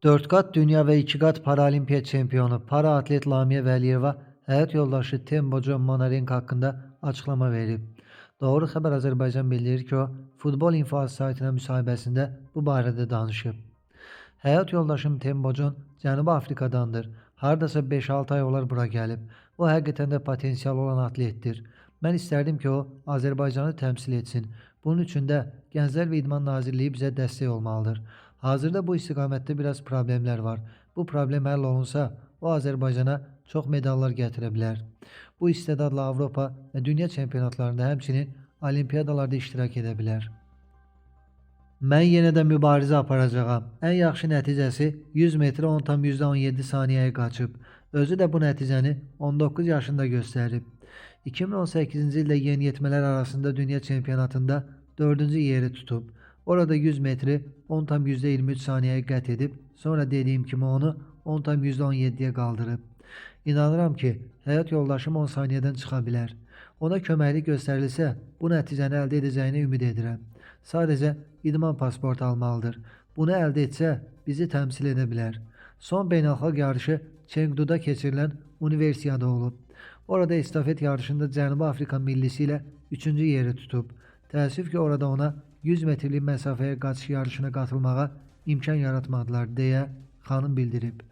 4 qat dünya və 2 qat paralimpiya çempionu para atlet Lamiyə Vəliyeva həyat yoldaşı Temboco Monarenko haqqında açıqlama verib. Doğru xəbər Azərbaycan bildirir ki, o Futbol Info saytına müsahibəsində bu barədə danışıb. Həyat yoldaşım Tembocon Cənubi Afrikadandır. Hardasa 5-6 ay olar bura gəlib. O həqiqətən də potensial olan atletdir. Mən istərdim ki, o Azərbaycanı təmsil etsin. Bunun üçün də Gənclər və İdman Nazirliyi bizə dəstək olmalıdır. Hazırda bu istiqamətdə biraz problemlər var. Bu problem həll olunsa, o Azərbaycana çox medallar gətirə bilər. Bu istedadla Avropa və dünya çempionatlarında, həmçinin olimpiyadalarda iştirak edə bilər. Mən yenə də mübarizə aparacağam. Ən yaxşı nəticəsi 100 metrə 10,17 saniyəyə qaçıb. Özü də bu nəticəni 19 yaşında göstərib. 2018-ci ildə yeniyetmələr arasında dünya çempionatında 4-cü yeri tutub. Orada 100 metri 10,23 saniyəyə qət edib, sonra dediyim kimi onu 10,17-yə qaldırıb. İnanıram ki, həyat yoldaşım 10 saniyədən çıxa bilər. Ona köməklik göstərilsə, bu nəticəni əldə edəcəyini ümid edirəm. Sadəcə idman pasportu almalıdır. Bunu əldə etsə, bizi təmsil edə bilər. Son beynəlxalq yarışı Çengduda keçirilən Universiada olub. Orada estafet yarışında Cənubi Afrika millisi ilə 3-cü yeri tutub. Təəssüf ki, orada ona 100 metrlik məsafəyə qaçış yarışına qatılmağa imkan yaratmadılar, deyə xanım bildirib.